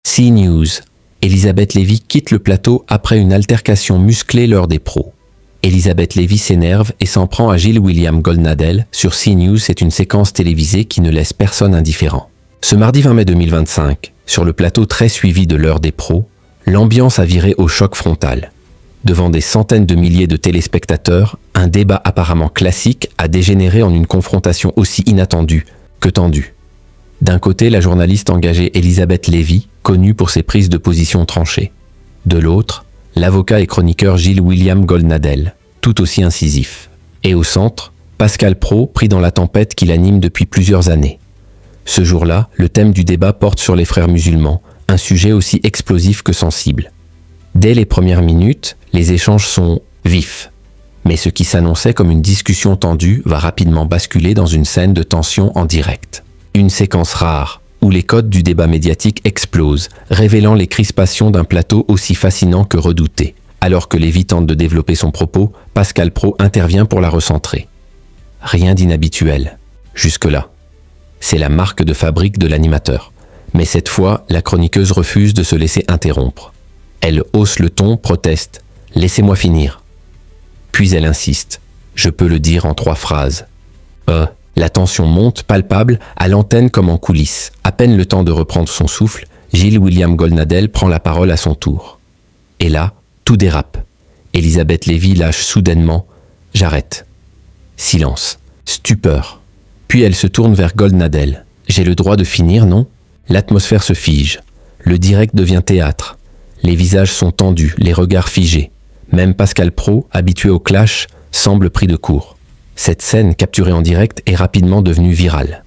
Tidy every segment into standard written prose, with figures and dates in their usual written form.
CNews. Elisabeth Lévy quitte le plateau après une altercation musclée lors des pros. Elisabeth Lévy s'énerve et s'en prend à Gilles William Goldnadel. Sur CNews, c'est une séquence télévisée qui ne laisse personne indifférent. Ce mardi 20 mai 2025, sur le plateau très suivi de l'heure des pros, l'ambiance a viré au choc frontal. Devant des centaines de milliers de téléspectateurs, un débat apparemment classique a dégénéré en une confrontation aussi inattendue que tendue. D'un côté, la journaliste engagée Elisabeth Lévy, connue pour ses prises de position tranchées. De l'autre, l'avocat et chroniqueur Gilles William Goldnadel, tout aussi incisif. Et au centre, Pascal Praud, pris dans la tempête qui l'anime depuis plusieurs années. Ce jour-là, le thème du débat porte sur les frères musulmans, un sujet aussi explosif que sensible. Dès les premières minutes, les échanges sont vifs. Mais ce qui s'annonçait comme une discussion tendue va rapidement basculer dans une scène de tension en direct. Une séquence rare, où les codes du débat médiatique explosent, révélant les crispations d'un plateau aussi fascinant que redouté. Alors que Lévy tente de développer son propos, Pascal Praud intervient pour la recentrer. Rien d'inhabituel, jusque-là. C'est la marque de fabrique de l'animateur. Mais cette fois, la chroniqueuse refuse de se laisser interrompre. Elle hausse le ton, proteste. « Laissez-moi finir ». Puis elle insiste. Je peux le dire en 3 phrases. La tension monte, palpable, à l'antenne comme en coulisses. À peine le temps de reprendre son souffle, Gilles William Goldnadel prend la parole à son tour. Et là, tout dérape. Elisabeth Lévy lâche soudainement « J'arrête ». Silence. Stupeur. Puis elle se tourne vers Goldnadel. « J'ai le droit de finir, non ?» L'atmosphère se fige. Le direct devient théâtre. Les visages sont tendus, les regards figés. Même Pascal Praud, habitué au clash, semble pris de court. Cette scène, capturée en direct, est rapidement devenue virale.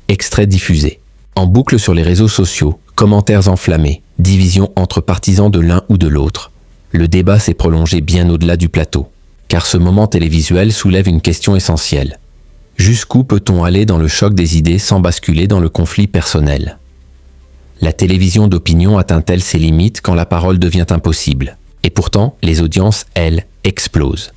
Extrait diffusé. En boucle sur les réseaux sociaux, commentaires enflammés, division entre partisans de l'un ou de l'autre. Le débat s'est prolongé bien au-delà du plateau. Car ce moment télévisuel soulève une question essentielle. Jusqu'où peut-on aller dans le choc des idées sans basculer dans le conflit personnel ? La télévision d'opinion atteint-elle ses limites quand la parole devient impossible ? Et pourtant, les audiences, elles, explosent.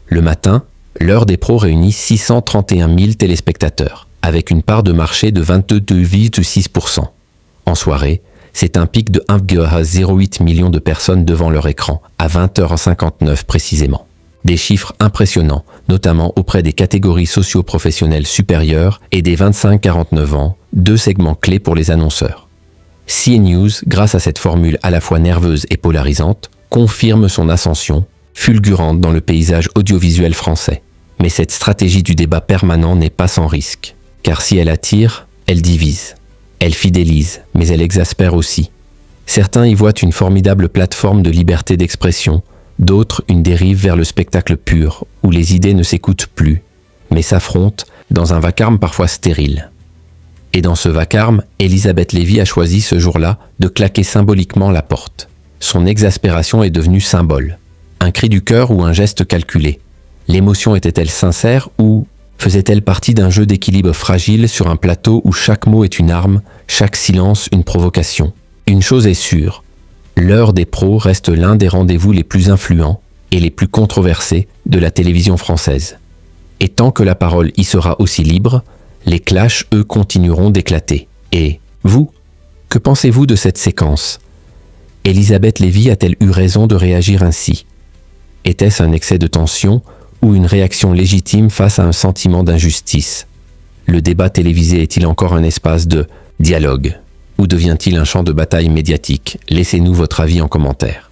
Le matin, l'heure des pros réunit 631 000 téléspectateurs, avec une part de marché de 22,6%. En soirée, c'est un pic de 1,08 million de personnes devant leur écran, à 20h59 précisément. Des chiffres impressionnants, notamment auprès des catégories socio-professionnelles supérieures et des 25-49 ans, 2 segments clés pour les annonceurs. CNews, grâce à cette formule à la fois nerveuse et polarisante, confirme son ascension, fulgurante dans le paysage audiovisuel français. Mais cette stratégie du débat permanent n'est pas sans risque. Car si elle attire, elle divise. Elle fidélise, mais elle exaspère aussi. Certains y voient une formidable plateforme de liberté d'expression, d'autres une dérive vers le spectacle pur, où les idées ne s'écoutent plus, mais s'affrontent dans un vacarme parfois stérile. Et dans ce vacarme, Elisabeth Lévy a choisi ce jour-là de claquer symboliquement la porte. Son exaspération est devenue symbole. Un cri du cœur ou un geste calculé. L'émotion était-elle sincère ou faisait-elle partie d'un jeu d'équilibre fragile sur un plateau où chaque mot est une arme, chaque silence une provocation ? Une chose est sûre, l'heure des pros reste l'un des rendez-vous les plus influents et les plus controversés de la télévision française. Et tant que la parole y sera aussi libre, les clashs, eux, continueront d'éclater. Et vous, que pensez-vous de cette séquence ? Elisabeth Lévy a-t-elle eu raison de réagir ainsi ? Était-ce un excès de tension ou une réaction légitime face à un sentiment d'injustice ? Le débat télévisé est-il encore un espace de dialogue ? Ou devient-il un champ de bataille médiatique ? Laissez-nous votre avis en commentaire.